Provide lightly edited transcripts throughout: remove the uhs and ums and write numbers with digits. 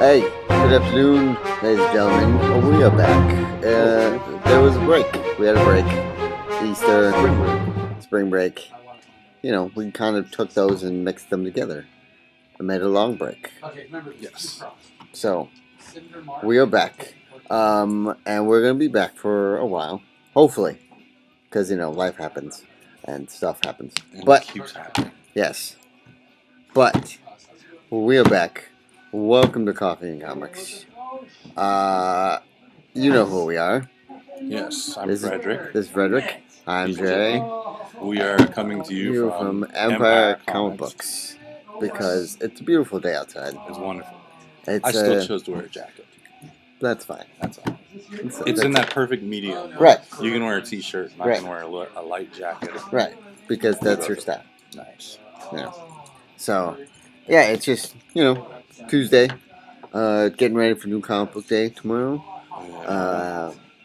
Hey, good afternoon, ladies and gentlemen. We are back. There was a break. We had a break. Easter, spring break. You know, we kind of took those and mixed them together and made a long break. Yes. So, we are back. And we're going to be back for a while. Hopefully. Because, you know, life happens and stuff happens. And But, it keeps happening. yes. But, we are back. Welcome to Coffee and Comics. You know who we are. Yes, I'm This Frederick. This is Frederick. I'm He's Jay. We are coming to you from Empire Comic Books. Because it's a beautiful day outside. It's wonderful. It's I still chose to wear a jacket. That's fine. That's all. It's in that perfect medium. Right. You can wear a t-shirt, and I Right. can wear a light jacket. Right. Because that's your style. Nice. Yeah. So, yeah, it's just, you know, Tuesday. Getting ready for New Comic Book Day tomorrow.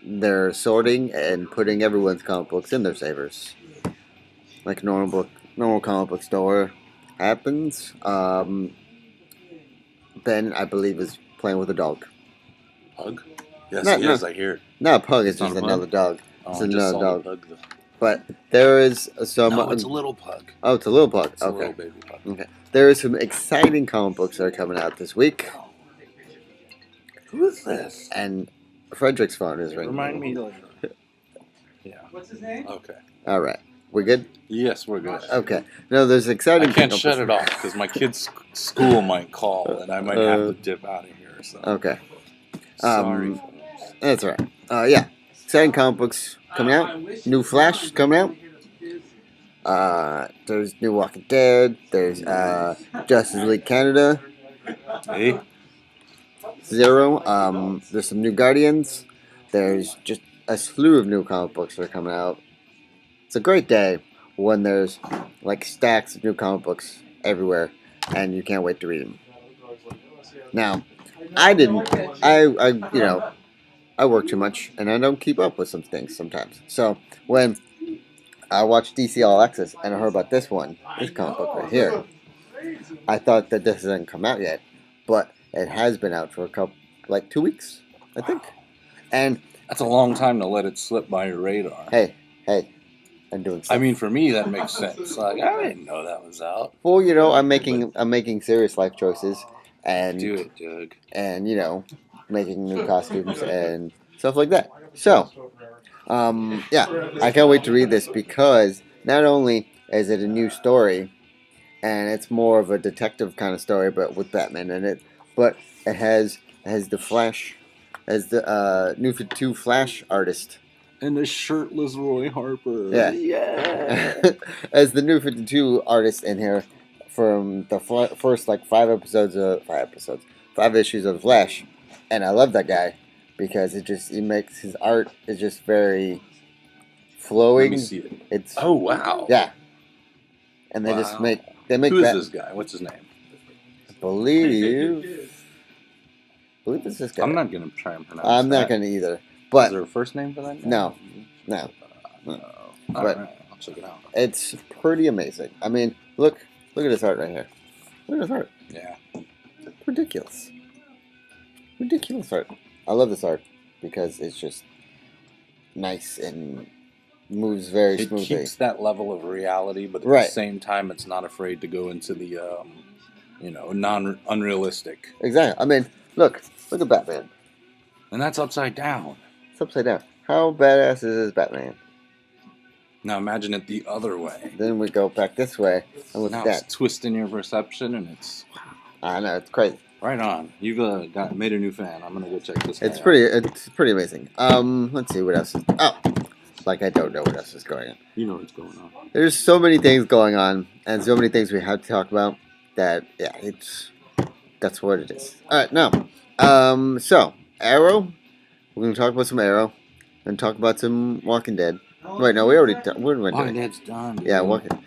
They're sorting and putting everyone's comic books in their savers, like a normal comic book store happens. Ben, I believe, is playing with a dog. Pug? Yes, he is. I hear. Not a pug. It's Not just a pug? another dog. Oh, It's I just another saw dog. the pug, though. But there is some. No, it's a little pug. Oh, it's a little pug. It's a Okay. little baby pug. Okay. There is some exciting comic books that are coming out this week. Who is this? And Frederick's phone is ringing. Remind me later. Yeah. What's his name? Okay. All right. We good? Yes, we're good. Okay. No, there's exciting. I can't shut it off because my kid's school might call and I might have to dip out of here. So. Okay. Sorry. Folks. That's all right. Yeah. Exciting comic books coming out. New Flash coming out. There's New Walking Dead. There's Justice League Canada. Hey. Zero. There's some new Guardians. There's just a slew of new comic books that are coming out. It's a great day when there's like stacks of new comic books everywhere, and you can't wait to read them. Now, I work too much, and I don't keep up with some things sometimes. So when I watched DC All Access and I heard about this comic book right here, I thought that this hasn't come out yet, but it has been out for 2 weeks, I think. And that's a long time to let it slip by your radar. Hey, I'm doing stuff. I mean, for me, that makes sense. Like, I didn't know that was out. Well, you know, I'm making serious life choices, and do it, Doug. And you know, making new costumes and stuff like that. So, yeah, I can't wait to read this because not only is it a new story, and it's more of a detective kind of story, but with Batman in it, but it has the Flash, as the New 52 Flash artist. And the shirtless Roy Harper. Yeah. As the New 52 artist in here from the first 5 issues of Flash. And I love that guy because he makes his art is just very flowing. Let me see it. It's oh wow. Yeah. And they just make Who is this guy? What's his name? I believe it's this guy. I'm not gonna try and pronounce I'm not gonna either. But is there a first name for that guy? No. But right, I'll check it out. It's pretty amazing. I mean, look at this art right here. Look at this art. Yeah. Ridiculous art. I love this art because it's just nice and moves very smoothly. It keeps that level of reality, but at the same time, it's not afraid to go into the, unrealistic. Exactly. I mean, look at Batman. And that's upside down. It's upside down. How badass is Batman? Now imagine it the other way. Then we go back this way and look at that. It's twisting your perception, and it's. I know, it's crazy. Right on. You've made a new fan. I'm gonna go check this guy out. It's pretty amazing. Let's see what else is. Oh, I don't know what else is going on. You know what's going on. There's so many things going on, and so many things we have to talk about. That's what it is. All right, now, so Arrow. We're gonna talk about some Arrow, and talk about some Walking Dead. Wait, no, we already done. What am I doing? Walking Dead's done. Dude. Yeah, Walking.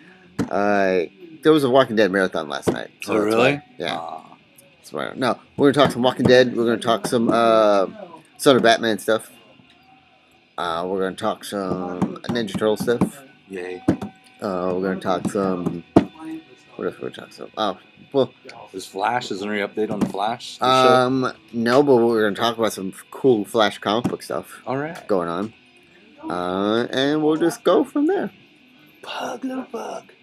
There was a Walking Dead marathon last night. So really? Yeah. No, we're gonna talk some Walking Dead. We're gonna talk some Son of Batman stuff. We're gonna talk some Ninja Turtle stuff. Yay. We're gonna talk some What else we talk about? Oh, well, Is Flash? Is there any update on the Flash? The show? no, but we're gonna talk about some cool Flash comic book stuff All right. going on. And we'll just go from there. Pug, little pug.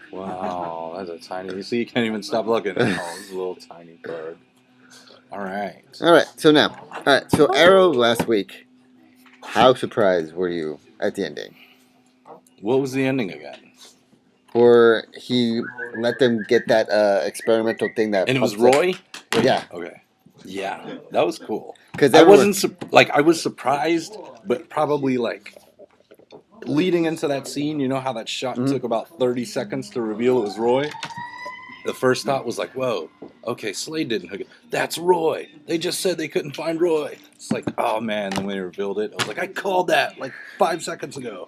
Wow, that's a tiny. You see, you can't even stop looking. Oh, it's a little tiny pug. All right. So Arrow last week. How surprised were you at the ending? What was the ending again? Where he let them get that experimental thing that. And it was Roy? Up. Yeah. Okay. Yeah, that was cool. Because I wasn't I was surprised, but probably like leading into that scene. You know how that shot took about 30 seconds to reveal it was Roy. The first thought was like, "Whoa, okay, Slade didn't hook it. That's Roy. They just said they couldn't find Roy." It's like, oh man. Then when they revealed it, I was like, I called that like 5 seconds ago.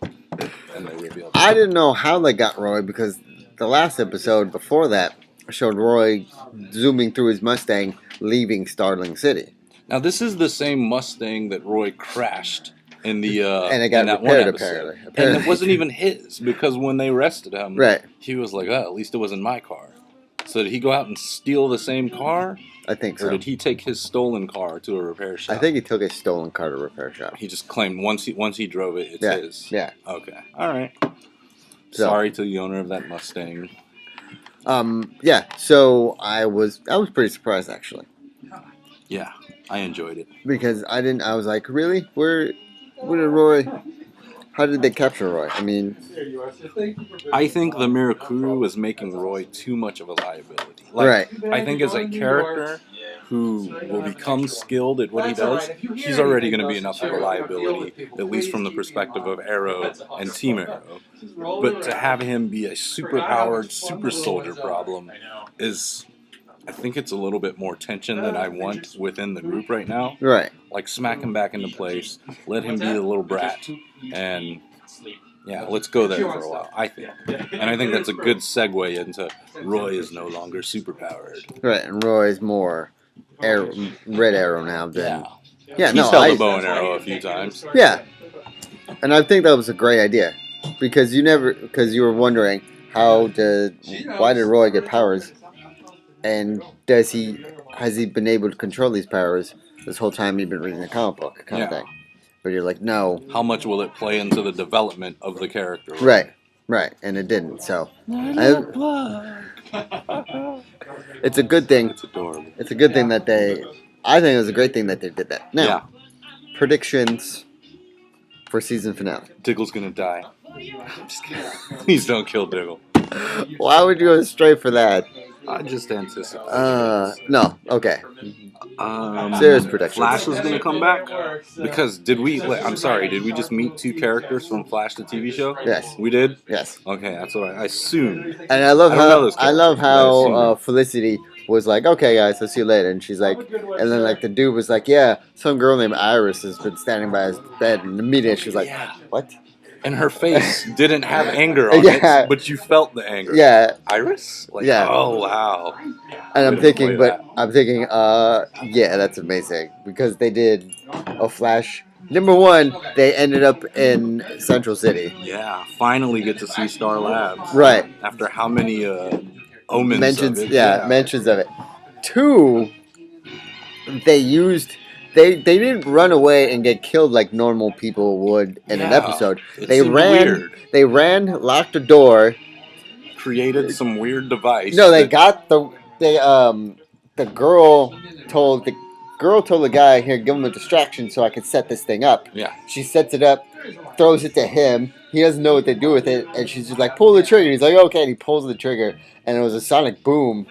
And they revealed it. I didn't know how they got Roy because the last episode before that showed Roy zooming through his Mustang, leaving Starling City. Now this is the same Mustang that Roy crashed in the and it got repaired apparently. And it wasn't even his because when they arrested him, right, he was like, "Oh, at least it wasn't my car." So did he go out and steal the same car? I think so. Or did he take his stolen car to a repair shop? I think he took his stolen car to a repair shop. He just claimed once he drove it, it's his. Yeah. Okay. All right. Sorry to the owner of that Mustang. Yeah. So I was pretty surprised actually. Yeah, I enjoyed it because I was like, really? Where did Roy? How did they capture Roy? I mean, I think the Mirakuru was making Roy too much of a liability. Like, right. I think as a character who will become skilled at what he does, he's already going to be enough of a liability, at least from the perspective of Arrow and Team Arrow. But to have him be a super-powered super soldier problem is... I think it's a little bit more tension than I want within the group right now. Right. Like, smack him back into place, let him be the little brat, and, yeah, let's go there for a while, I think. And I think that's a good segue into Roy is no longer superpowered. Right, and Roy is more Red Arrow now than... Yeah, he's held a bow and arrow a few times. Yeah. And I think that was a great idea. Because you were wondering, why did Roy get powers? And has he been able to control these powers this whole time he's been reading the comic book kind of thing? But you're like, no. How much will it play into the development of the character? Right, and it didn't. So it's a good thing. It's adorable. It's a good thing that I think it was a great thing that they did that. Now, predictions for season finale. Diggle's gonna die. I'm just kidding. Please don't kill Diggle. Why would you go straight for that? I just anticipate. No. Okay. Serious prediction. Flash is going to come back? Because did we just meet 2 characters from Flash the TV show? Yes. We did? Yes. Okay, that's what I assumed. And I love how Felicity was like, okay guys, I'll see you later. And she's like, and then like the dude was like, yeah, some girl named Iris has been standing by his bed. And immediately she was like, what? And her face didn't have anger on it, but you felt the anger. Yeah. Iris? Like, yeah. Oh, wow. And I'm thinking, yeah, that's amazing. Because they did a Flash. Number one, they ended up in Central City. Yeah, finally get to see Star Labs. Right. After how many omens mentions of it. Yeah, mentions of it. 2, They didn't run away and get killed like normal people would in an episode. They ran, locked the door, created some weird device. No, the girl told the guy, here, give him a distraction so I can set this thing up. Yeah. She sets it up, throws it to him. He doesn't know what to do with it, and she's just like, pull the trigger. He's like, okay, and he pulls the trigger, and it was a sonic boom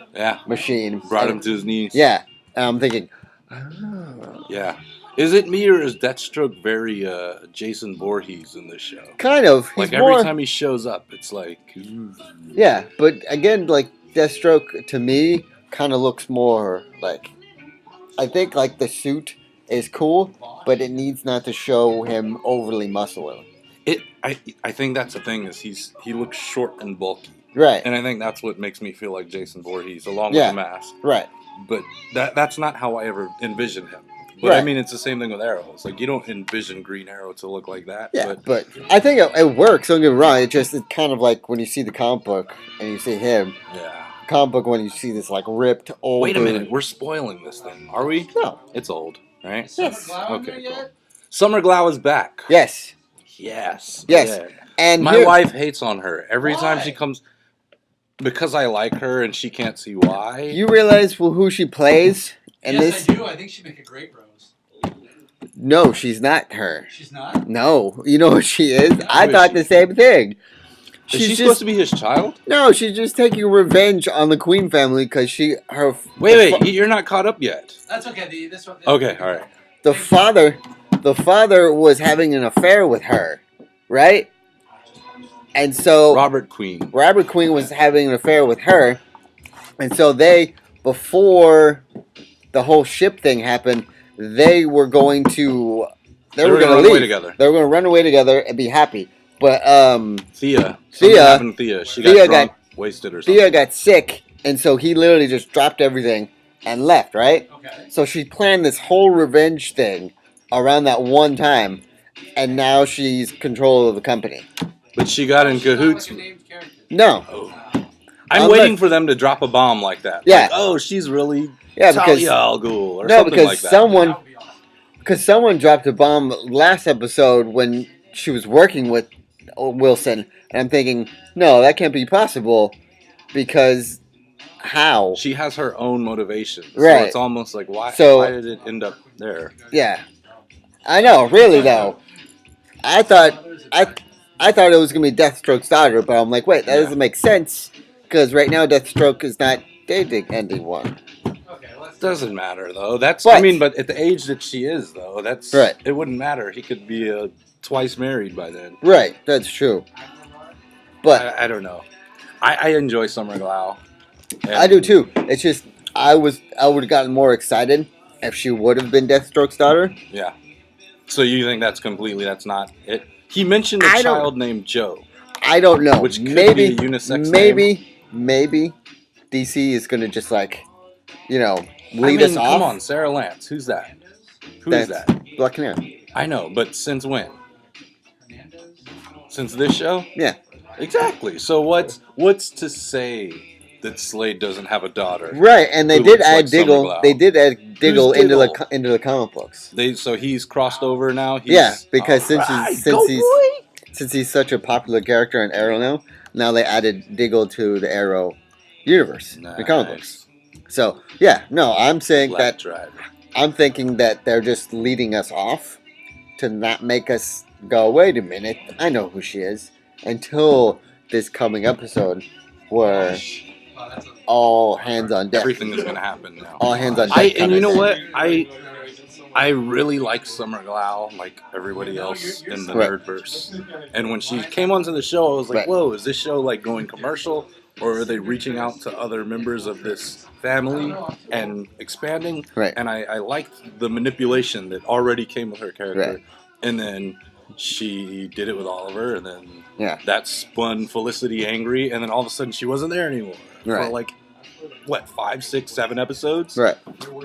machine. Brought him to his knees. Yeah, and I'm thinking, yeah. Is it me or is Deathstroke very Jason Voorhees in this show? Kind of. Like every time he shows up, it's like... Ooh. Yeah, but again, like Deathstroke to me kind of looks more like... I think like the suit is cool, but it needs not to show him overly muscular. I think that's the thing is he looks short and bulky. Right. And I think that's what makes me feel like Jason Voorhees, along with the mask. Right. But that's not how I ever envisioned him. But I Right. mean, it's the same thing with Arrow. It's like you don't envision Green Arrow to look like that. Yeah, But but I think it works. Don't get me wrong. It's kind of like when you see the comic book and you see him. yeah. Comic book when you see this like ripped old. Wait a dude. minute, we're spoiling this thing, are we? No. It's old, right? Yes. Okay, cool. Summer Glau is back. Yes. Yes. Yes. Yeah. And My wife hates on her every time she comes because I like her and she can't see why. You realize who she plays in Yes, this? I do. I think she'd make a great Rose. No, she's not her. She's not? No, you know what she is? I is thought she? the same thing. Is she supposed to be his child? No, she's just taking revenge on the Queen family because Wait, you're not caught up yet. That's okay. This one. Okay, all right. the father was having an affair with her, right? And so Robert Queen. Robert Queen was having an affair with her, and so before the whole ship thing happened, they were going to They were going to run leave away together. They were going to run away together and be happy. But Thea. Thea happened to Thea. She got drunk, wasted or something. Thea got sick, and so he literally just dropped everything and left, right? Okay. So she planned this whole revenge thing around that one time, and now she's control of the company. But she got in cahoots. No. Oh. I'm waiting for them to drop a bomb like that. Yeah. Like, she's really Because Talia al Ghul or something like that. Because someone dropped a bomb last episode when she was working with Wilson, and I'm thinking, no, that can't be possible, because how? She has her own motivation. Right. So it's almost like, why did it end up there? Yeah. I know, really, though. I thought it was going to be Deathstroke's daughter, but I'm like, wait, that doesn't make sense, because right now Deathstroke is not dating anyone. Doesn't matter, though. But at the age that she is, though, right. It wouldn't matter. He could be twice married by then. Right, that's true. But I don't know. I enjoy Summer Glau. I do too. It's just I would have gotten more excited if she would have been Deathstroke's daughter. Yeah. So you think that's not it? He mentioned a child named Joe. I don't know. Which could be a unisex name. Maybe DC is going to just lead us off. Come on, Sarah Lance. Who's that? Who is that? Black Canary. I know, but since when? Since this show? Yeah. Exactly. So what's to say that Slade doesn't have a daughter? Right, and they did add Diggle. They did add Diggle into the comic books. So he's crossed over now. Because since he's such a popular character in Arrow now they added Diggle to the Arrow universe, the comic books. So I'm saying Black Driver. I'm thinking that they're just leading us off to not make us go, wait a minute, I know who she is, until this coming episode where all hands on deck. Everything is going to happen now. All hands on deck. And you know what? I really like Summer Glau, like everybody else in the Nerdverse. And when she came onto the show, I was like, whoa, is this show like going commercial? Or are they reaching out to other members of this family and expanding? Right. And I liked the manipulation that already came with her character. Right. And then she did it with Oliver, and then that spun Felicity angry, and then all of a sudden she wasn't there anymore. Right. For 5, 6, 7 episodes? Right.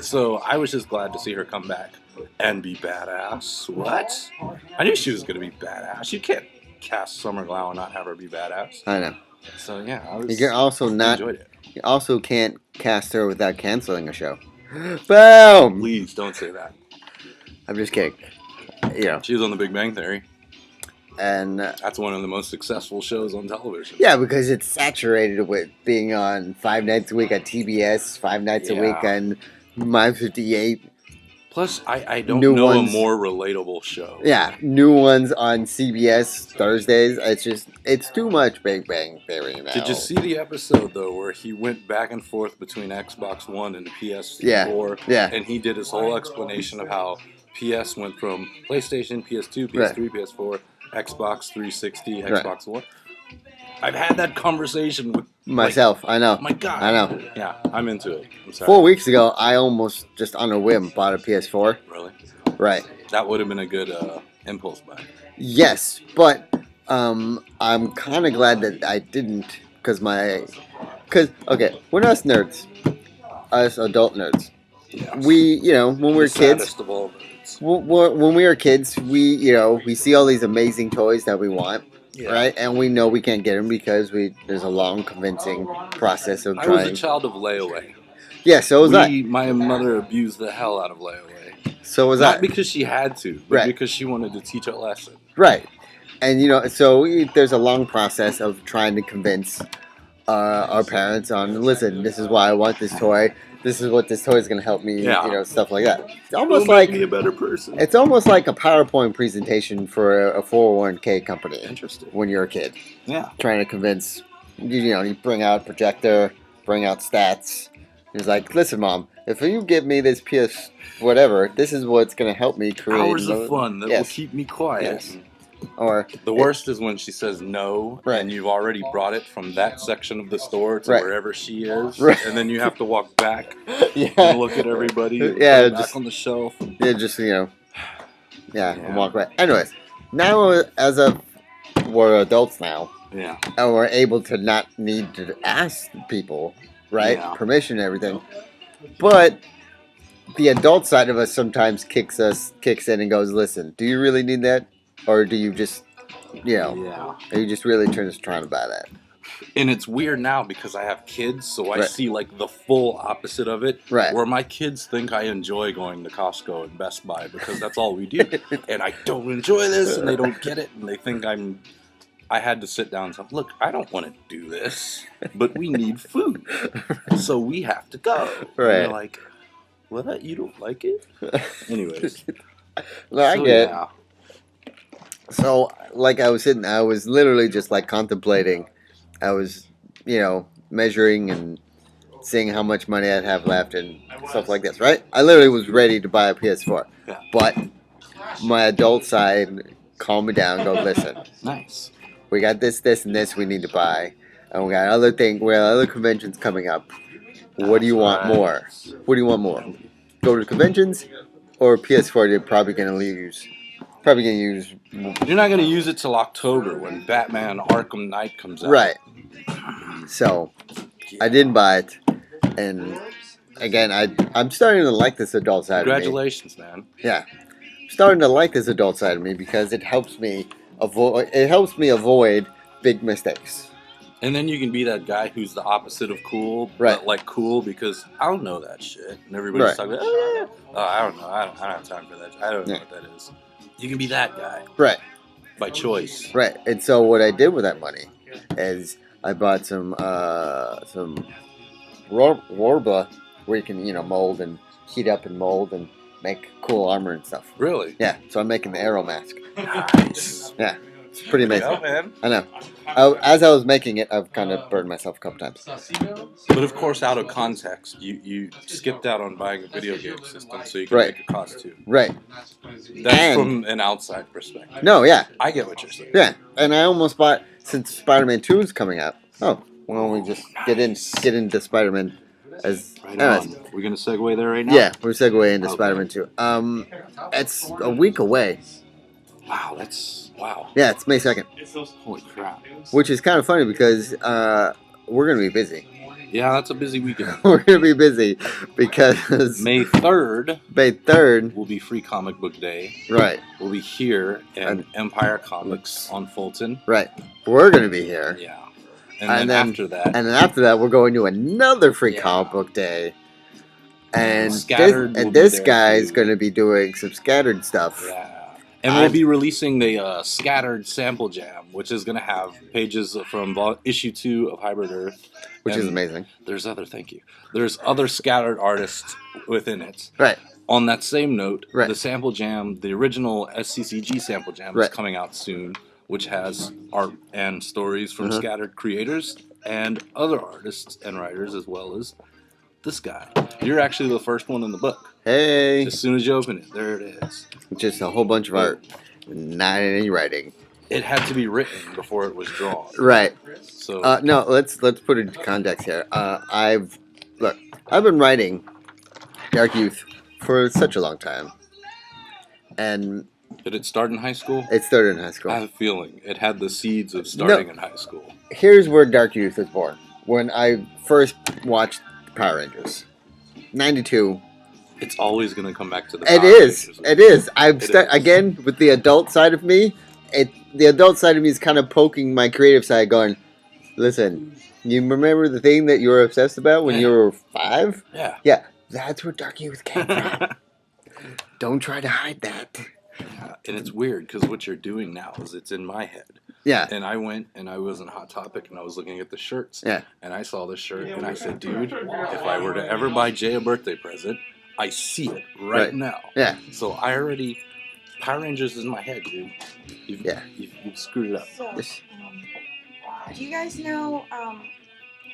So I was just glad to see her come back and be badass. What? I knew she was going to be badass. You can't cast Summer Glau and not have her be badass. I know. So yeah, you can also enjoyed it. You also can't cast her without canceling a show. Boom! Please don't say that. I'm just kidding. She was on The Big Bang Theory. And that's one of the most successful shows on television. Yeah, because it's saturated with being on 5 nights a week on TBS, 5 nights a week on My 58. Plus, I don't know a more relatable show. Yeah, new ones on CBS Thursdays. It's too much Big Bang Theory now. Did you see the episode, though, where he went back and forth between Xbox One and PS4? Yeah. And he did his whole explanation of how PS went from PlayStation, PS2, PS3, PS4, Xbox 360, Xbox One. I've had that conversation with myself. I know. My God. I know. Yeah, I'm into it. I'm sorry. 4 weeks ago, I almost just on a whim bought a PS4. Really? Right. That would have been a good impulse buy. Yes, but I'm kind of glad that I didn't, because we're us nerds, us adult nerds. Yes. we, when we were The kids, saddest of all birds. when we were kids, we see all these amazing toys that we want, Yeah. right? And we know we can't get them because there's a long convincing process of I was a trying. child of layaway. Yeah, so was I. My mother abused the hell out of layaway. So was Not I. because she had to, but Right. because she wanted to teach a lesson. Right. And there's a long process of trying to convince our parents on, listen, this is why I want this toy. This is what this toy is going to help me. Yeah. Stuff like that. It's It'll almost make like me a better person. it's almost like a PowerPoint presentation for a 401k company. Interesting. When you're a kid, Yeah. trying to convince you bring out projector, bring out stats. He's like, listen, Mom, if you give me this PS whatever, this is what's going to help me create Hours of fun that will keep me quiet. Yes. Or the worst is when she says no, Right. and you've already brought it from that section of the store to Right. wherever she is, Right. and then you have to walk back Yeah. and look at everybody, and Yeah, put it just- back on the shelf. And walk away. Anyways, now we're adults now, Yeah. and we're able to not need to ask people, right, Yeah. permission and everything. But the adult side of us sometimes kicks in and goes, listen, do you really need that? Or do you just, Yeah. are you just really trying to buy that? And it's weird now because I have kids, so I Right. see like the full opposite of it. Right. Where my kids think I enjoy going to Costco and Best Buy because that's all we do. And I don't enjoy this, and they don't get it, and they think I had to sit down and say, look, I don't want to do this, but we need food. So we have to go. Right. And they're like, what? You don't like it? Anyways. No, I So, get it. yeah. So, like I was literally just like contemplating. I was, measuring and seeing how much money I'd have left and stuff like this, right? I literally was ready to buy a PS4. Yeah. But my adult side calmed me down and go, listen, Nice. we got this, and this we need to buy. And we got other conventions coming up. What do you want more? What do you want more? Go to conventions or PS4 you're probably going to use? You're not going to use it till October when Batman Arkham Knight comes out. Right. So, I didn't buy it. And again, I'm starting to like this adult side of me. Congratulations, man. Yeah. I'm starting to like this adult side of me because it helps me avoid big mistakes. And then you can be that guy who's the opposite of cool, Right. but like cool because I don't know that shit. And everybody's Right. talking about, I don't know. I don't have time for that. I don't know what that is. You can be that guy Right. by choice. Right. And so what I did with that money is I bought some Warba where you can, mold and heat up and mold and make cool armor and stuff. Really? Yeah. So I'm making the arrow mask. Nice. Yeah. It's pretty amazing. Yeah, man. I know. As I was making it, I've kind of burned myself a couple times. But of course, out of context, you skipped out on buying a video game system so you can Right. make a costume. Right. That's And- from an outside perspective. No, yeah. I get what you're saying. Yeah. And I almost bought, since Spider-Man 2 is coming out. Oh, why don't we just get into Spider-Man as... Right on. We're going to segue there right now? Yeah, we're segue into Okay. Spider-Man 2. It's a week away. Wow, wow. Yeah, it's May 2nd. Holy crap. Which is kind of funny because we're going to be busy. Yeah, that's a busy weekend. We're going to be busy because May 3rd May 3rd, will be Free Comic Book Day. right, We'll be here in Empire Comics on Fulton. right. We're going to be here. Yeah. And then after that, And then after that, we're going to another Free Yeah. Comic Book Day. And Scattered will be this there, guy's too. going to be doing some scattered stuff. yeah. And we'll be releasing the Scattered Sample Jam, which is going to have pages from issue 2 of Hybrid Earth. Which And is amazing. There's other scattered artists within it. Right. On that same note, Right. the Sample Jam, the original SCCG Sample Jam, Right. is coming out soon, which has art and stories from Uh-huh. scattered creators and other artists and writers, as well as this guy. You're actually the first one in the book. Hey. As soon as you open it, there it is. Just a whole bunch of art. Not any writing. It had to be written before it was drawn. Right. So No, let's put it into context here. I've been writing Dark Youth for such a long time. And did it start in high school? it started in high school. I have a feeling it had the seeds of starting in high school. Here's where Dark Youth was born. When I first watched Power Rangers. 92, It's always going to come back to the It Power is. Rangers. It is. I'm It is. again with the adult side of me. The adult side of me is kind of poking my creative side, going, "Listen, you remember the thing that you were obsessed about when you were 5? Yeah. Yeah, that's where Dark Youth came from. Don't try to hide that." And it's weird because what you're doing now is it's in my head. Yeah. And I went and I was in Hot Topic and I was looking at the shirts. Yeah. And I saw this shirt and I said, dude, if I were to ever buy Jay a birthday present, I see it right now. Yeah. So I already, Power Rangers is in my head, dude. You've screwed it up. So, do you guys know how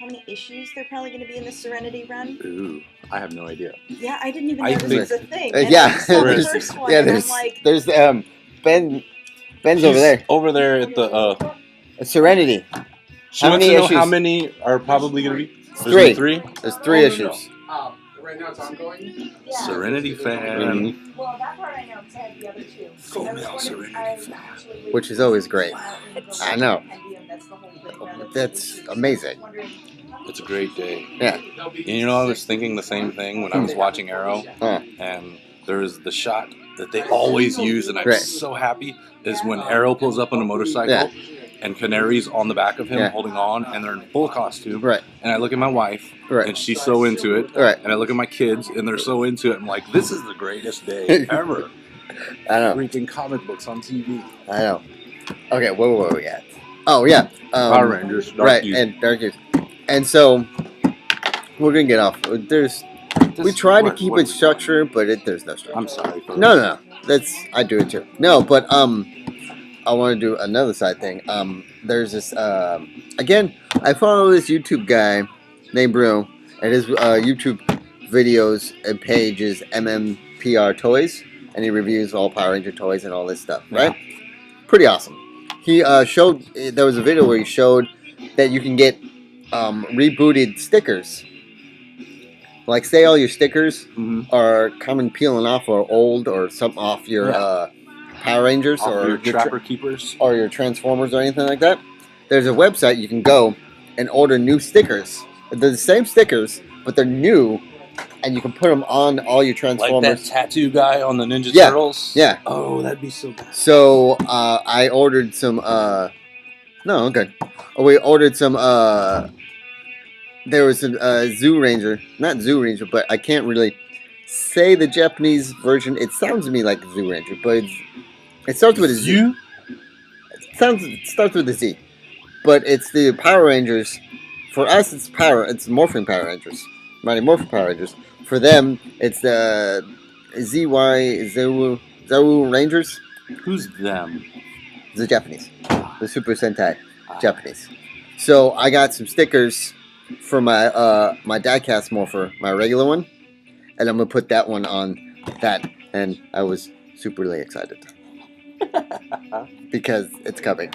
many issues they're probably going to be in the Serenity run? Ooh, I have no idea. Yeah, I didn't even I know this was a thing. And yeah. I saw the There's- first one, Yeah, and I'm there's like, Ben's over there. Over there at the, Serenity. she How wants many to know how issues? many are probably going to be? There's 3. only 3? There's 3 issues. Right now it's ongoing. Serenity fan. Mhm. Well, that part I know because I have the other 2. Female Serenity fan. Which is always great. I know. That's the whole thing. That's amazing. It's a great day. Yeah. And you know, I was thinking the same thing when I was watching Arrow, Huh. and there's the shot that they always use, and I'm Right. so happy, is when Arrow pulls up on a motorcycle, Yeah. and Canary's on the back of him Yeah. holding on, and they're in full costume, Right. and I look at my wife, Right. and she's so into it, Right. and I look at my kids, and they're so into it, I'm like, this is the greatest day ever. I know. Freaking comic books on TV. I know. Okay, where were we at? Oh, yeah. Power Rangers, Dark Right, Youth. and Dark Youth. And so, we're going to get off. We try to keep it structured, but there's no structure. I'm sorry. folks. No. I do it too. No, but I want to do another side thing. There's this again. I follow this YouTube guy named Bruno, and his YouTube videos and page is MMPR Toys, and he reviews all Power Ranger toys and all this stuff. Right? Pretty awesome. He showed there was a video where he showed that you can get rebooted stickers. Like, say all your stickers are coming peeling off or old or something off your Power Rangers Off or your Trapper Keepers. or your Transformers or anything like that. There's a website you can go and order new stickers. They're the same stickers, but they're new, and you can put them on all your Like Transformers. that tattoo guy on the Ninja Yeah. Turtles? Yeah. Oh, that'd be so bad. So I ordered some. No, okay. We ordered some. There was a Zoo Ranger, not Zoo Ranger, but I can't really say the Japanese version. It sounds to me like Zoo Ranger, but it starts with a Z. You? It starts with a Z, but it's the Power Rangers. For us, it's Morphin Power Rangers, Mighty Morphin Power Rangers. For them, it's the Zaru Rangers. Who's them? The Japanese, the Super Sentai Japanese. So I got some stickers for my my diecast morpher, my regular one, and I'm gonna put that one on that, and I was superly excited because it's coming,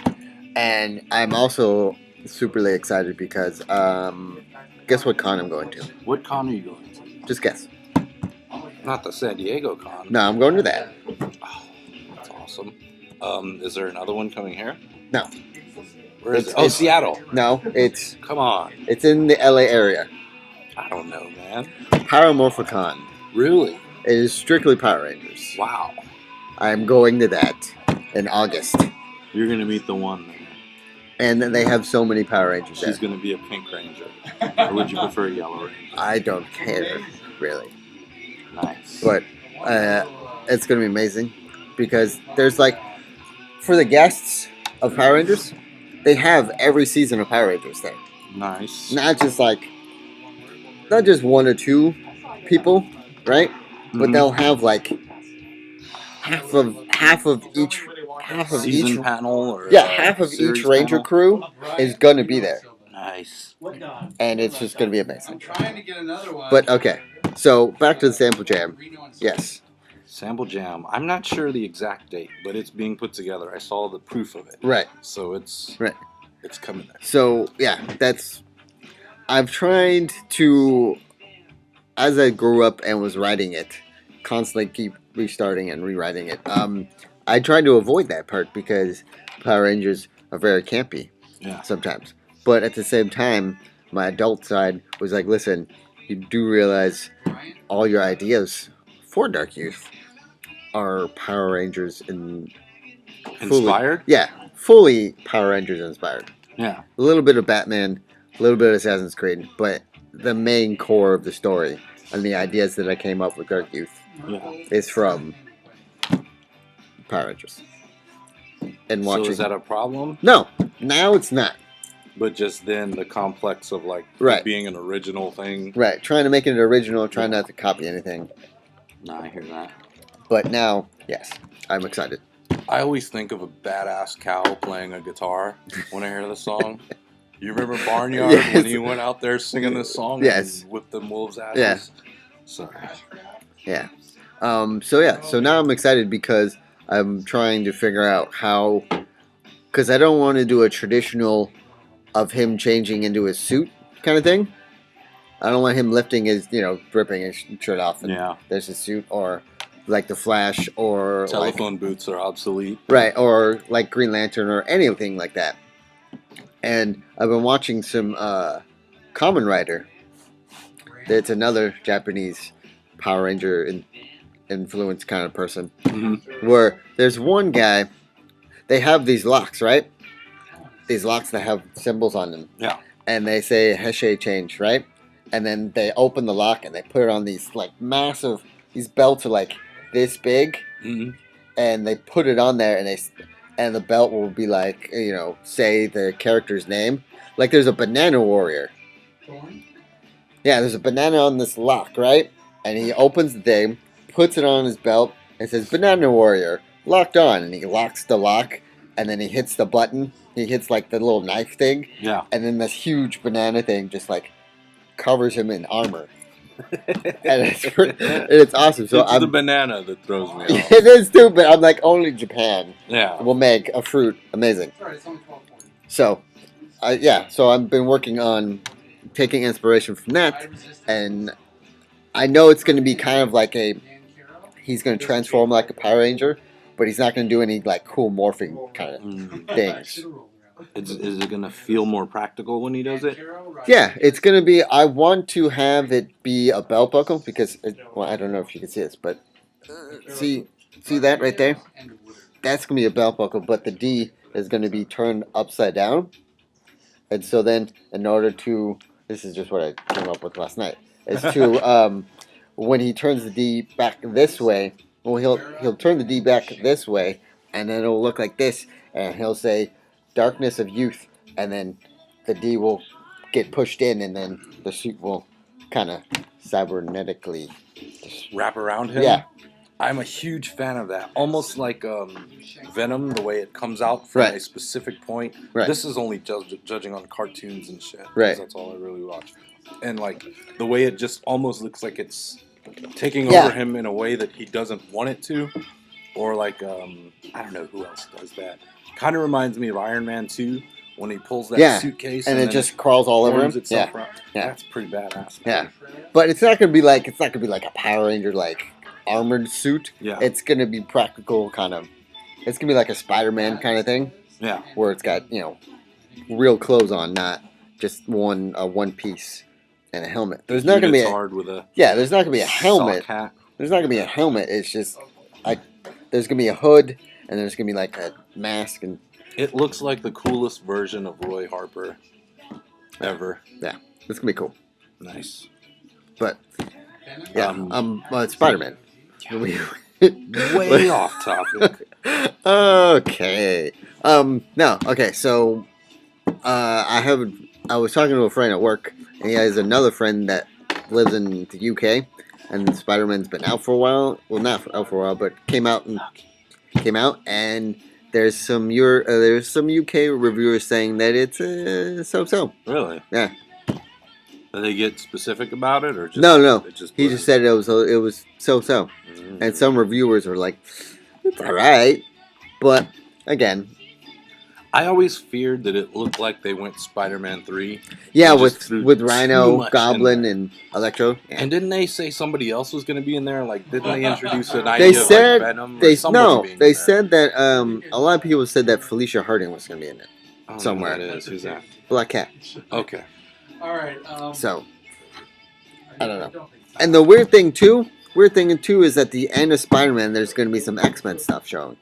and I'm also superly excited because guess what con I'm going to? What con are you going to? Just guess. Not the San Diego con. No, I'm going to that. Oh, that's awesome. Is there another one coming here? No. Where is It's- it? Oh, it's- Seattle. No, it's Come on. in the LA area. I don't know, man. Power Morphicon. Really? It is strictly Power Rangers. Wow. I'm going to that in August. You're going to meet the one there. And then they have so many Power Rangers there. She's going to be a pink ranger. Or would you prefer a yellow ranger? I don't care, really. Nice. But it's going to be amazing because there's like, for the guests of Power Rangers, they have every season of Power Rangers there. Nice. Not just 1 or 2 people, right? But Mhm. they'll have like half of each Season panel or half of series each Ranger panel? crew is going to be there, Nice. and it's just going to be amazing. I'm trying to get another one. But okay, so back to the sample jam. Yes. Sample Jam. I'm not sure the exact date, but it's being put together. I saw the proof of it. Right. So it's Right. It's coming there. So yeah, I've tried to, as I grew up and was writing it, constantly keep restarting and rewriting it. I tried to avoid that part because Power Rangers are very campy Yeah. sometimes. But at the same time, my adult side was like, listen, you do realize all your ideas before Dark Youth are Power Rangers in Inspired? Yeah, fully Power Rangers inspired. Yeah. A little bit of Batman, a little bit of Assassin's Creed, but the main core of the story and the ideas that I came up with Dark Youth is from Power Rangers. And watching. So is that a problem? No, now it's not. But just then the complex of like Right. being an original thing. Right, trying to make it original, trying not to copy anything. Nah, I hear that. But now, yes, I'm excited. I always think of a badass cow playing a guitar when I hear the song. You remember Barnyard Yes. when he went out there singing this song Yes. and whipped them wolves' asses? Yeah. Sorry. Yeah. So now I'm excited because I'm trying to figure out how, because I don't want to do a traditional of him changing into his suit kind of thing. I don't want him lifting his, ripping his shirt off and Yeah. there's his suit, or like the Flash, or Telephone booths are obsolete. right, or like Green Lantern or anything like that. And I've been watching some Kamen Rider. That's another Japanese Power Ranger influence kind of person. Mm-hmm. Where there's one guy, they have these locks, right? These locks that have symbols on them. Yeah. And they say Heshe change, right? And then they open the lock and they put it on these like massive, these belts are like this big. Mm-hmm. And they put it on there and the belt will be like, say the character's name. Like there's a banana warrior. Yeah, there's a banana on this lock, right? And he opens the thing, puts it on his belt, and says, Banana Warrior, locked on. And he locks the lock, and then he hits the button. He hits, like, the little knife thing. Yeah. And then this huge banana thing just, like, covers him in armor. And it's awesome. So It's the banana that throws me off. It is, too, but I'm like, only Japan Yeah. will make a fruit amazing. So, so I've been working on taking inspiration from that, and I know it's going to be kind of like he's going to transform like a Power Ranger, but he's not going to do any like cool morphing kind of things. Is it going to feel more practical when he does it? Yeah, it's going to be, I want to have it be a belt buckle because, I don't know if you can see this, but see that right there? That's going to be a belt buckle, but the D is going to be turned upside down. And so then, in order to, this is just what I came up with last night, is to, when he turns the D back this way, well, he'll turn the D back this way, and then it'll look like this, and he'll say, Darkness of Youth, and then the D will get pushed in, and then the suit will kind of cybernetically wrap around him? Yeah. I'm a huge fan of that. Almost like Venom, the way it comes out from Right. a specific point. Right. This is only judging on cartoons and shit. 'cause Right. That's all I really watch. And like the way it just almost looks like it's taking Yeah. over him in a way that he doesn't want it to. Or like, I don't know who else does that. Kind of reminds me of Iron Man 2 when he pulls that suitcase and it then just crawls all over him. forms itself Yeah. around. Yeah. That's pretty badass. Yeah, but it's not gonna be like a Power Ranger like armored suit. Yeah. It's gonna be practical kind of. It's gonna be like a Spider-Man kind of thing Yeah. where it's got real clothes on, not just one piece and a helmet. There's not gonna be hard with a there's not gonna be a helmet. sock hat. There's not gonna be a helmet. It's just like there's gonna be a hood and there's gonna be like a mask and. It looks like the coolest version of Roy Harper ever. Yeah, it's gonna be cool. Nice. But yeah, Spider-Man. Way off topic. Okay. No. Okay. So, I was talking to a friend at work, and he has another friend that lives in the UK, and Spider-Man's been out for a while. Well, not out for a while, but came out, and there's some UK reviewers saying that it's so-so. Really? Yeah. Did they get specific about it, or just No. It just He just said it was so-so. Mm-hmm. And some reviewers are like, it's alright. But, again. I always feared that it looked like they went Spider-Man 3. Yeah, They just with threw too Rhino, much Goblin, in there. and Electro. Yeah. And didn't they say somebody else was going to be in there? Like, didn't they introduce an idea They said, of like Venom? Or somebody being they in there? said that, a lot of people said that Felicia Harding was going to be in it. I don't know somewhere. who that is. Who's that? Black Cat. Okay. All right. So, I don't know. And the weird thing, too, we're thinking too is at the end of Spider-Man, there's going to be some X-Men stuff showing.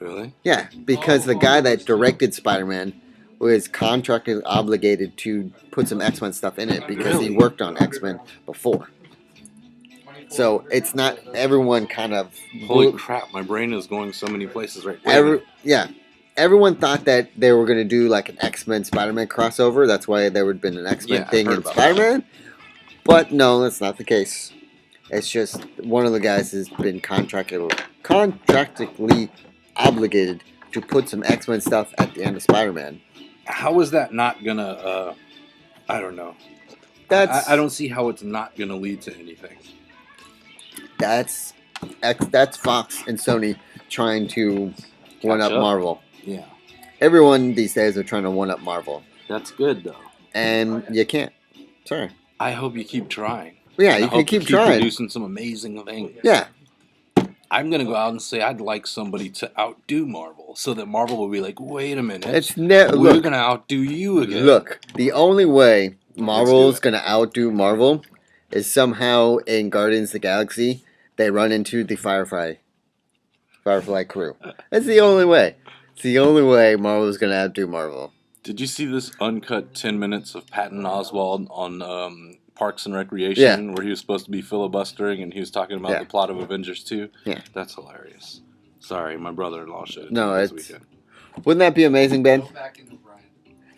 Really? Yeah, because the guy that directed Spider-Man was contracted obligated to put some X-Men stuff in it because he Really? worked on X-Men before. So it's not everyone kind of Holy crap! My brain is going so many places right now. Everyone thought that they were going to do like an X-Men Spider-Man crossover. That's why there would have been an X-Men Yeah, I've thing heard in about Spider-Man. But no, that's not the case. It's just one of the guys has been contractually obligated to put some X-Men stuff at the end of Spider-Man. How is that not gonna? I don't know. I don't see how it's not gonna lead to anything. That's Fox and Sony trying to one up Marvel. Yeah. Everyone these days are trying to one up Marvel. That's good though. And you can't. Sorry. I hope you keep trying. Yeah, you can keep trying. Producing some amazing things. Yeah. I'm gonna go out and say I'd like somebody to outdo Marvel, so that Marvel will be like, wait a minute, we're gonna outdo you again. Look, the only way Marvel's gonna outdo Marvel is somehow in Guardians of the Galaxy they run into the Firefly crew. That's the only way. It's the only way Marvel's gonna outdo Marvel. Did you see this uncut 10 minutes of Patton Oswalt on Parks and Recreation, where he was supposed to be filibustering and he was talking about the plot of Avengers 2? Yeah. That's hilarious. Sorry, my brother-in-law showed it No, this it's... weekend. Wouldn't that be amazing, Ben?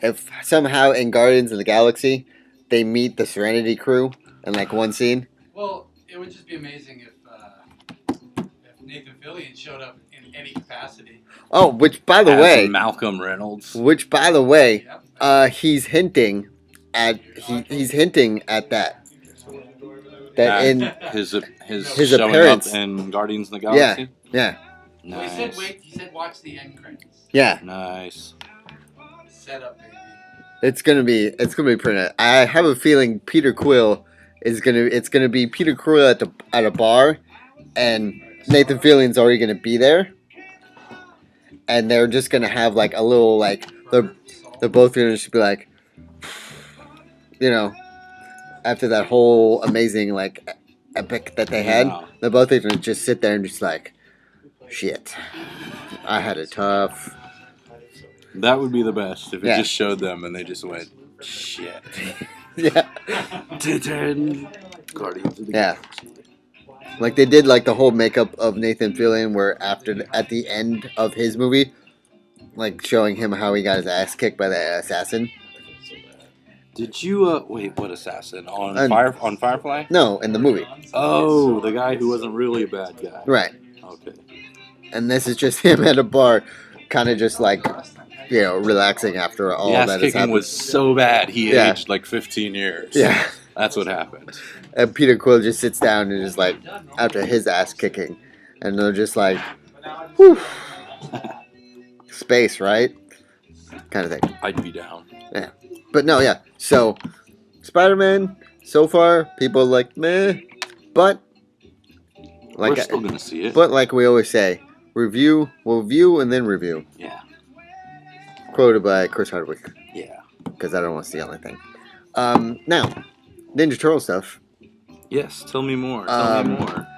If somehow in Guardians of the Galaxy they meet the Serenity crew in like one scene? Well, it would just be amazing if Nathan Fillion showed up in any capacity. Oh, which by the As way... Malcolm Reynolds. Which by the way, he's hinting at that in his appearance up in Guardians of the Galaxy. Yeah. Nice. He said watch the end credits. Yeah. Nice. Set up, baby. It's gonna be pretty nice. I have a feeling Peter Quill it's gonna be Peter Quill at a bar, and Nathan Fillion's already gonna be there, and they're just gonna have like a little like they're both gonna just be like, you know, after that whole amazing like epic that they had, they're both gonna just sit there and just like, shit, I had it tough. That would be the best if it just showed them and they just went, shit. Yeah. Guardians of the Galaxy. Like they did like the whole makeup of Nathan Fillion where at the end of his movie, like showing him how he got his ass kicked by the assassin. Did you wait, what assassin? On Firefly? No, in the movie. Oh, the guy who wasn't really a bad guy. Right. Okay. And this is just him at a bar, kind of just like, you know, relaxing after all that has happened. The ass kicking was so bad he aged like 15 years. Yeah. That's what happened. And Peter Quill just sits down and is like, after his ass kicking, and they're just like, whew. Space, right? Kind of thing. I'd be down. Yeah. But no, yeah. So, Spider-Man, so far, people are like, meh. But, like, we're still going to see it. But like we always say, we'll view and then review. Yeah. Quoted by Chris Hardwick. Yeah. Because I don't want to see the only thing. Now, Ninja Turtle stuff. Yes, tell me more. Tell me more.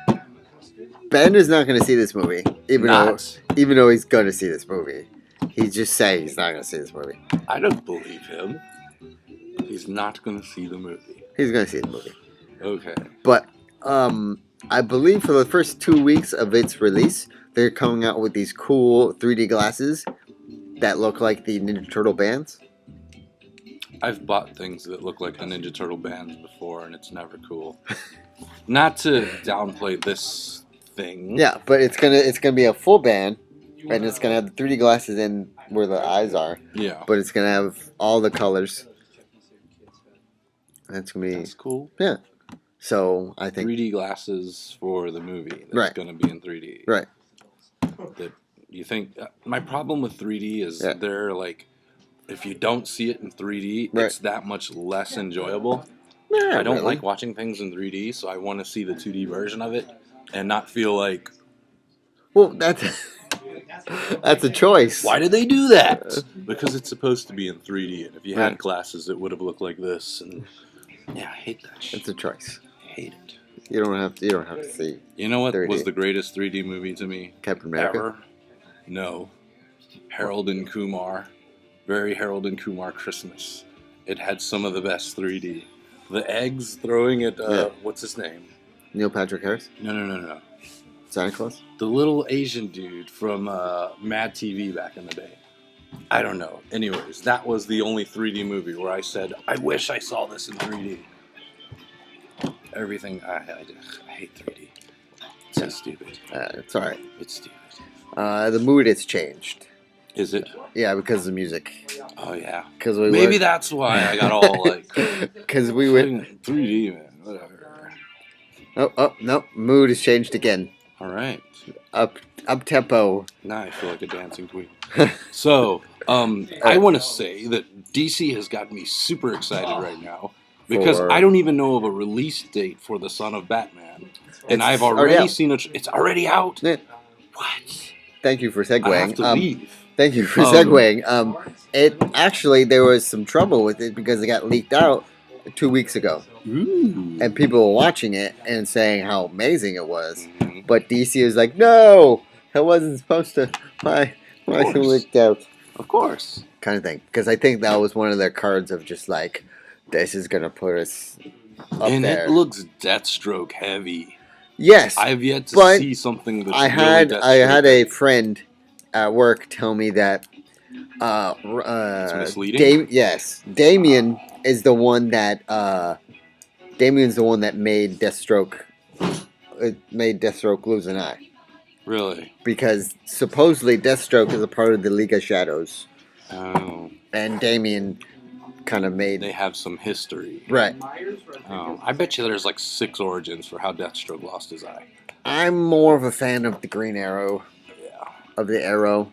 Ben is not going to see this movie, even though he's going to see this movie. He's just saying he's not going to see this movie. I don't believe him. He's not going to see the movie. He's going to see the movie. Okay. But I believe for the first 2 weeks of its release, they're coming out with these cool 3D glasses that look like the Ninja Turtle bands. I've bought things that look like the Ninja Turtle bands before, and it's never cool. Not to downplay this thing. Yeah, but it's gonna be a full band, and it's gonna have the 3D glasses in where the eyes are. Yeah. But it's gonna have all the colors. That's cool. Yeah. So I think 3D glasses for the movie. That's gonna be in 3D. Right. That you think my problem with 3D is they're like, if you don't see it in 3D, it's that much less enjoyable. I don't like watching things in 3D, so I want to see the 2D version of it and not feel like, well, that's a choice. Why did they do that? Because it's supposed to be in 3D, and if you had glasses, it would have looked like this. And yeah, I hate that shit. It's a choice. I hate it. You don't have to. You don't have to see You know what 3D. was the greatest 3D movie to me Captain America. ever? No. Harold and Kumar. Very Harold and Kumar Christmas. It had some of the best 3D. The eggs throwing at, Yeah. what's his name? Neil Patrick Harris. No. Santa Claus. The little Asian dude from Mad TV back in the day. I don't know. Anyways, that was the only 3D movie where I said, I wish I saw this in 3D. Everything, I hate 3D. It's so stupid. It's all right. It's stupid. The mood has changed. Is it? Yeah, because of the music. Oh, yeah. Because we Maybe that's why I got all like, Because we went. 3D, man. Whatever. Oh no! Mood has changed again. All right. Up tempo. Now I feel like a dancing queen. So, I want to say that DC has got me super excited right now because For- I don't even know of a release date for The Son of Batman. And It's I've already already out. seen it. It's already out? Yeah. What? Thank you for I have segueing. to leave. Thank you for Um, segueing. It actually there was some trouble with it because it got leaked out 2 weeks ago, Ooh. and people were watching it and saying how amazing it was. Mhm. But DC was like, no, that wasn't supposed to. Why is it course. leaked out? Of course. Kind of thing. Because I think that was one of their cards of just like, this is gonna put us up And there. it looks Deathstroke heavy. Yes, I've yet to But see something that's I really had a Deathstroke. friend at work tell me that It's misleading? yes, Damien is the one that Damien's the one that made Deathstroke lose an eye, Really? because supposedly Deathstroke is a part of the League of Shadows, Oh. and Damien kind of made They have some history. right. Oh, I bet you there's like 6 origins for how Deathstroke lost his eye. I'm more of a fan of the Green Arrow, Yeah. of the Arrow.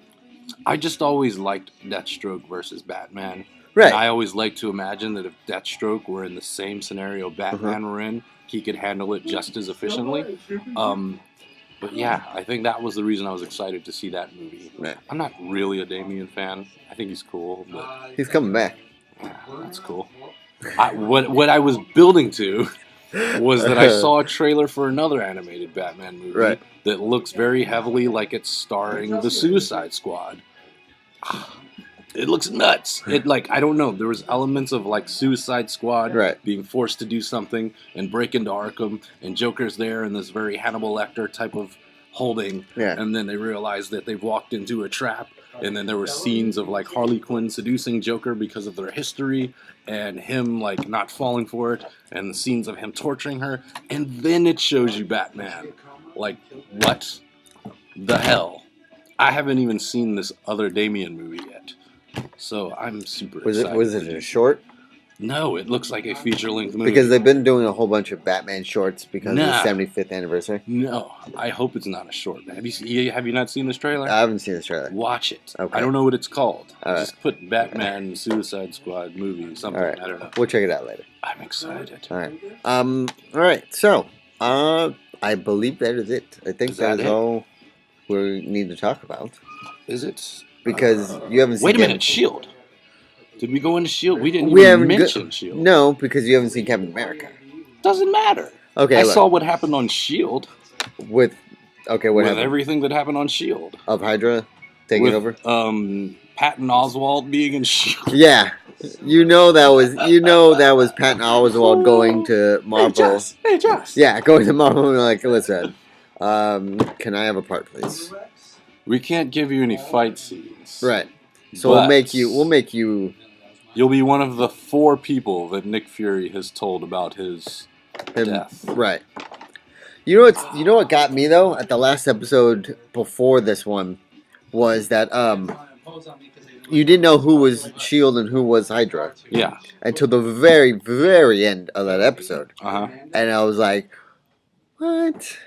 I just always liked Deathstroke versus Batman. Right. And I always like to imagine that if Deathstroke were in the same scenario Batman were in, he could handle it just as efficiently. But yeah, I think that was the reason I was excited to see that movie. Right. I'm not really a Damien fan. I think he's cool, but He's coming back. yeah, that's cool. What I was building to was that I saw a trailer for another animated Batman movie Right. that looks very heavily like it's starring the Suicide Squad. It looks nuts. It I don't know. There was elements of like Suicide Squad Right. being forced to do something and break into Arkham, and Joker's there in this very Hannibal Lecter type of holding, Yeah. and then they realize that they've walked into a trap, and then there were scenes of like Harley Quinn seducing Joker because of their history, and him like not falling for it, and the scenes of him torturing her, and then it shows you Batman. Like, what the hell? I haven't even seen this other Damien movie yet, so I'm super excited. Was it a short? No, it looks like a feature-length movie. Because they've been doing a whole bunch of Batman shorts because of Nah. the 75th anniversary. No, I hope it's not a short. Have you not seen this trailer? I haven't seen this trailer. Watch it. Okay. I don't know what it's called. All right. Just put Batman Suicide Squad movie, something. All right. I don't know. We'll check it out later. I'm excited. All right. All right. So, I believe that is it. I think Is that that is it? all we need to talk about Is it? because you haven't seen. Wait a Captain- minute, Shield. Did we go into Shield? We didn't We even haven't mention Shield. No, because you haven't seen Captain America. Doesn't matter. Okay. I look, saw what happened on Shield with. Okay, what with happened? everything that happened on Shield. Of Hydra taking With, over. Patton Oswalt being in Shield. Yeah, that was Patton Oswalt going to Marvel. Hey, Josh. Yeah, going to Marvel and like, listen, can I have a part, please? We can't give you any fight scenes. Right. So But- we'll make you You'll be one of the 4 people that Nick Fury has told about his him. death. Right. You know what got me though at the last episode before this one was that you didn't know who was Shield and who was Hydra Yeah. until the very very end of that episode, Uh-huh. and I was like, what?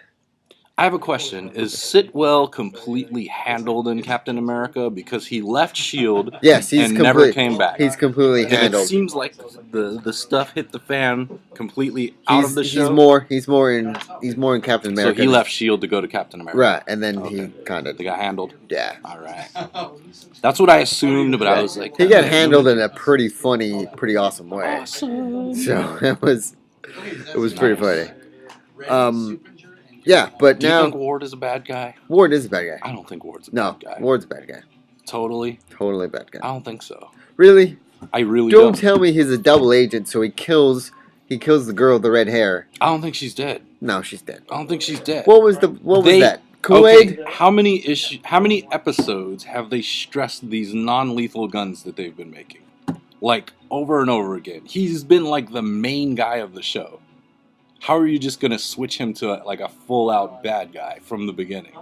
I have a question. Is Sitwell completely handled in Captain America? Because he left S.H.I.E.L.D. Yes, he's and never came back. He's completely And it handled. seems like the stuff hit the fan completely out of the show. He's more in Captain So America. he left S.H.I.E.L.D. to go to Captain America. Right, and then he Okay. kind of They got handled. yeah. All right. That's what I assumed, but I was like, He got handled in a pretty funny, pretty awesome way. Awesome. So it was pretty funny. Yeah, but Do you now think Ward is a bad guy? Ward is a bad guy. I don't think Ward's a No, bad guy. Ward's a bad guy. Totally? Totally a bad I guy. don't think so. Really? I really Don't don't. tell me he's a double agent, so he kills the girl with the red hair. I don't think she's dead. No, she's dead. I don't think she's dead. What was that? Okay, Kool-Aid? how many episodes have they stressed these non-lethal guns that they've been making? Like, over and over again. He's been like the main guy of the show. How are you just gonna switch him to like a full-out bad guy from the beginning?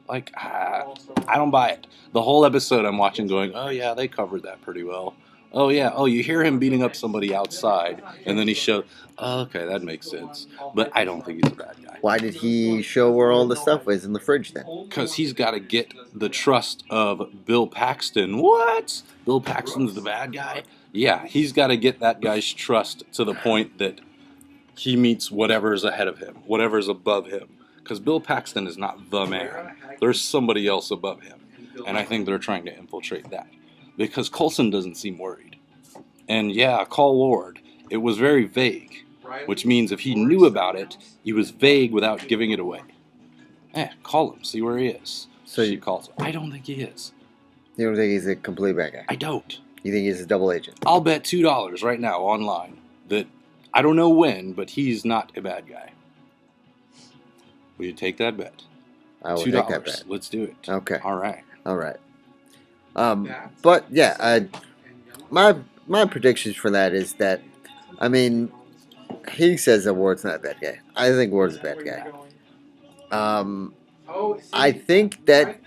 Like, I don't buy it. The whole episode I'm watching going, oh yeah, they covered that pretty well. Oh yeah, oh you hear him beating up somebody outside, and then he shows, oh, okay, that makes sense. But I don't think he's a bad guy. Why did he show where all the stuff was in the fridge then? Because he's got to get the trust of Bill Paxton. What? Bill Paxton's the bad guy? Yeah, he's got to get that guy's trust to the point that he meets whatever's ahead of him, whatever's above him. Because Bill Paxton is not the man. There's somebody else above him. And I think they're trying to infiltrate that. Because Coulson doesn't seem worried. And yeah, call Ward. It was very vague. Which means if he knew about it, he was vague without giving it away. Call him, see where he is. So She calls him. I don't think he is. You don't think he's a complete bad guy? I don't. You think he's a double agent? I'll bet $2 right now online that I don't know when, but he's not a bad guy. Will you take that bet? I will $2. take that bet. Let's do it. Okay. All right. All right. But yeah, my predictions for that is that, I mean, he says that Ward's not a bad guy. I think Ward's a bad guy. I think that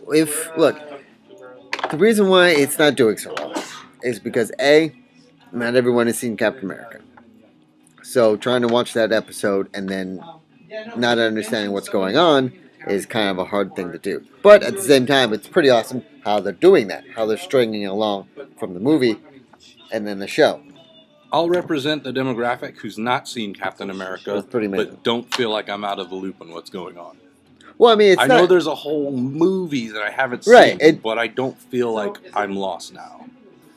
the reason why it's not doing so well is because not everyone has seen Captain America. So trying to watch that episode and then not understanding what's going on is kind of a hard thing to do. But at the same time, it's pretty awesome how they're doing that, how they're stringing along from the movie and then the show. I'll represent the demographic who's not seen Captain America, That's pretty amazing. but don't feel like I'm out of the loop on what's going on. Well, I mean, I know there's a whole movie that I haven't Right, seen, but I don't feel like I'm lost now.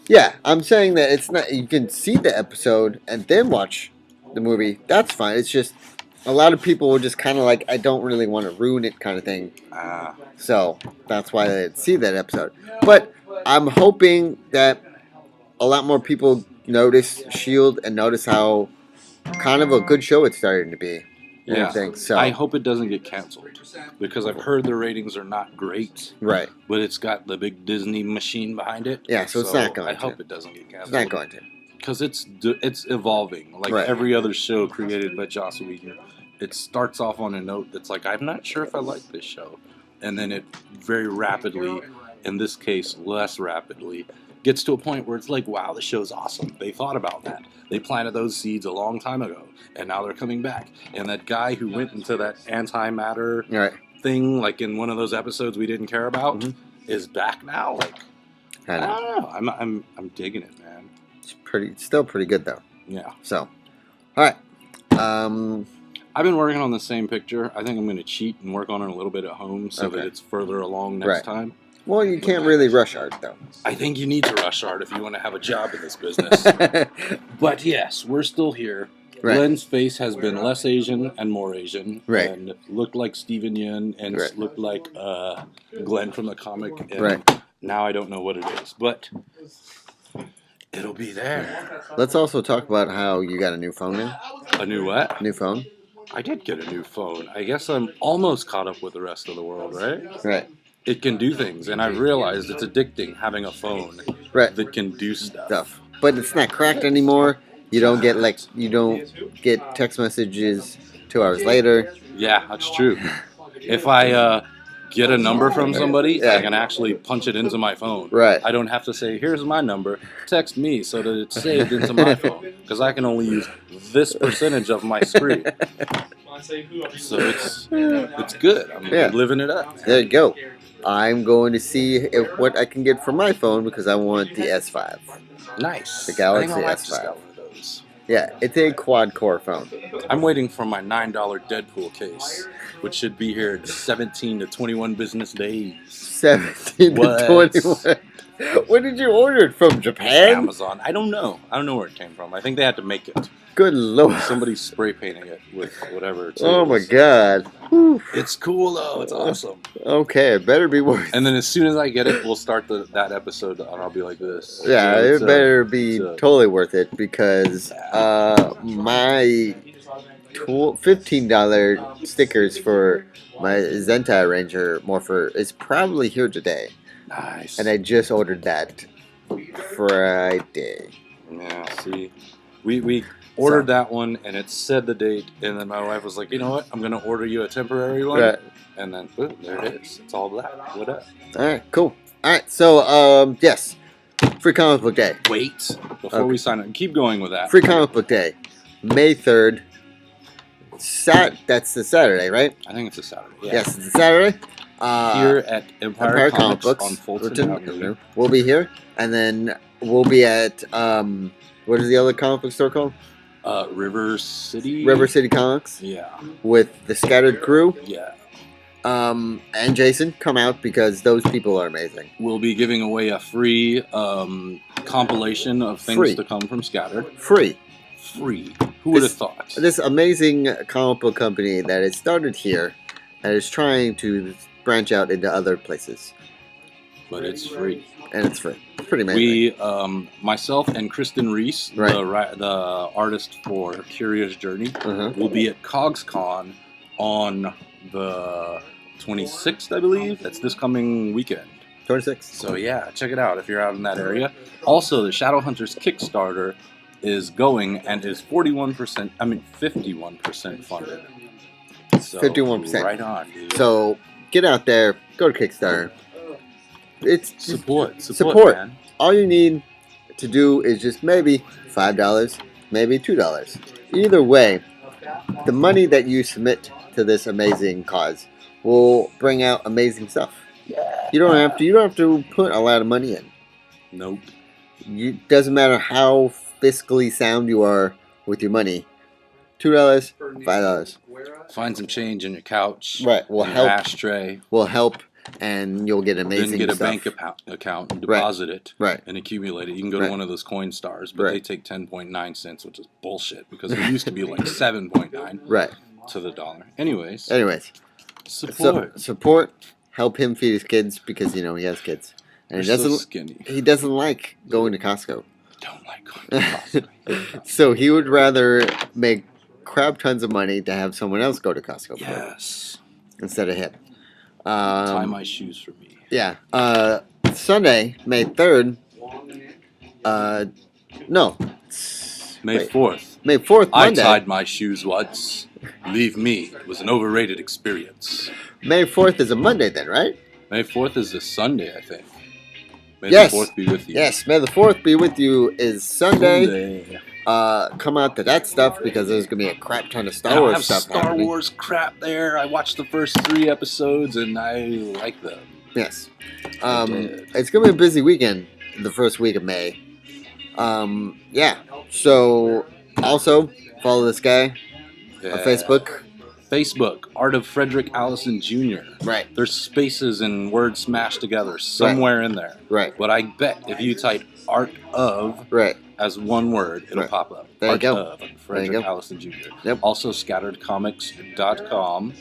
Yeah, I'm saying that it's not. You can see the episode and then watch the movie. That's fine. It's just a lot of people will just kind of like, I don't really want to ruin it kind of thing. So that's why they see that episode. But I'm hoping that a lot more people notice S.H.I.E.L.D. and notice how kind of a good show it's starting to be. Yeah, So I hope it doesn't get canceled because I've heard the ratings are not great. Right. But it's got the big Disney machine behind it. Yeah, so it's not going I to. hope it doesn't get canceled. It's not going to. Because it's evolving. Like Right. every other show created by Joss Whedon, it starts off on a note that's like, I'm not sure if I like this show. And then it very rapidly, in this case less rapidly, gets to a point where it's like, wow, the show's awesome. They thought about that. They planted those seeds a long time ago, and now they're coming back. And that guy who went into that antimatter Right. thing, like in one of those episodes we didn't care about, is back now. Like, I don't know. I'm digging it, man. It's still pretty good though. Yeah. So, all right. I've been working on the same picture. I think I'm going to cheat and work on it a little bit at home so that it's further along next time. Well, you can't really rush art though. I think you need to rush art if you want to have a job in this business. But yes, we're still here. Right. Glenn's face has been less Asian and more Asian. Right. And looked like Steven Yeun and Right. looked like Glenn from the comic. And Right. now I don't know what it is. But it'll be there. Let's also talk about how you got a new phone now. A new what? New phone. I did get a new phone. I guess I'm almost caught up with the rest of the world, right? Right. It can do things, and I've realized it's addicting having a phone Right. that can do stuff. But it's not cracked anymore. You don't get text messages 2 hours later. Yeah, that's true. If I get a number from somebody, I can actually punch it into my phone. Right. I don't have to say, here's my number, text me so that it's saved into my phone. Because I can only use this percentage of my screen. So it's good. I'm living it up. There you go. I'm going to see what I can get for my phone because I want the S5. Nice. The Galaxy I think I might just S5. get one of those. Yeah, it's a quad-core phone. I'm waiting for my $9 Deadpool case, which should be here in 17 to 21 business days. 17 to What? 21. Where did you order it from? Japan? Amazon. I don't know. I don't know where it came from. I think they had to make it. Good lord. Somebody's spray painting it with whatever it is. Oh my god. Whew. It's cool though. It's awesome. Okay, it better be worth it. And then as soon as I get it, we'll start that episode, and I'll be like this. Yeah, So it better be what's up? totally worth it because my $15 stickers for my Zentai Ranger Morpher is probably here today. Nice. And I just ordered that Friday. Yeah, see, we ordered that one, and it said the date, and then my wife was like, you know what, I'm gonna order you a temporary one, Right. and then boom, there it is. It's all black. What up? Alright, cool. Alright, so yes. Free Comic Book Day. Wait, before we sign up, keep going with that. Free Comic Book Day. May 3rd. That's the Saturday, right? I think it's a Saturday. Yeah. Yes, it's a Saturday. Here at Empire Comics on Fulton Fulton Avenue. We'll be here, and then we'll be at what is the other comic book store called? River City. River City Comics Yeah. with the Scattered Crew. Yeah. And Jason, come out because those people are amazing. We'll be giving away a free compilation of things Free. to come from Scattered. Free. Free. Who would have thought? This amazing comic book company that has started here and is trying to branch out into other places. But it's free. And it's free. It's pretty amazing. We, myself and Kristen Reese, Right. the artist for Curious Journey, Uh-huh. will be at CogsCon on the 26th, I believe. That's this coming weekend. 26. So yeah, check it out if you're out in that area. Also, the Shadowhunters Kickstarter is going and is 51% funded. So 51%. Right on, dude. So get out there, go to Kickstarter. It's just, Support, man. all you need to do is just maybe $5, maybe $2. Either way, the money that you submit to this amazing cause will bring out amazing stuff. You don't have to put a lot of money in. Nope. Doesn't matter how fiscally sound you are with your money. $2, $5. Find some change in your couch. Right, will in help. Your ashtray. Will help, and you'll get amazing Then get a stuff. bank account and deposit it. Right. And accumulate it. You can go Right. to one of those coin stars, but Right. they take 10.9 cents, which is bullshit because it used to be like 7.9 Right. to the dollar. Anyways, Anyways, support. Help him feed his kids because he has kids, and You're so skinny. he doesn't like going to Costco. Don't like going to Costco. So he would rather make crap tons of money to have someone else go to Costco for him Yes. instead of him. Tie my shoes for me. Yeah. Sunday, May 3rd. No. May Wait. 4th. May 4th, I Monday. tied my shoes once. Leave me. It was an overrated experience. May 4th is a Monday then, right? May 4th is a Sunday, I think. May Yes. the 4th be with you. Yes, May the 4th be with you is Sunday. Sunday. Come out to that stuff because there's going to be a crap ton of I Star don't Wars have stuff Star happening. Wars crap there. I watched the first 3 episodes and I like them. Yes. did. It's going to be a busy weekend the first week of May. Yeah. So, also, follow this guy Yeah. on Facebook. Facebook, Art of Frederick Allison Jr. Right. There's spaces and words smashed together somewhere in there. Right. But I bet if you type Art of Right. as one word, it'll Right. pop up. There you Art go. of There Frederick you go. Allison Jr. Yep. Also scatteredcomics.com.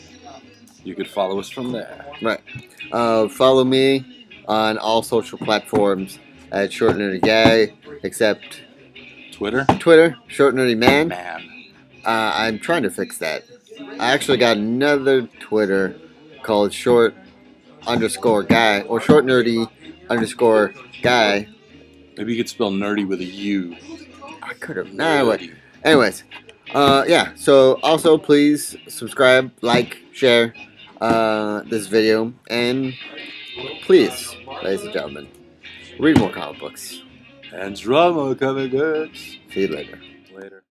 You could follow us from there. Right. Follow me on all social platforms at Short Nerdy Guy, except Twitter? Twitter, Short Nerdy Man. Man. I'm trying to fix that. I actually got another Twitter called Short_Guy or Short Nerdy_Guy. Maybe you could spell nerdy with a U. I could have. Anyways, yeah. So also please subscribe, like, share this video, and please, ladies and gentlemen, read more comic books. And drama coming, guys. See you later. Later.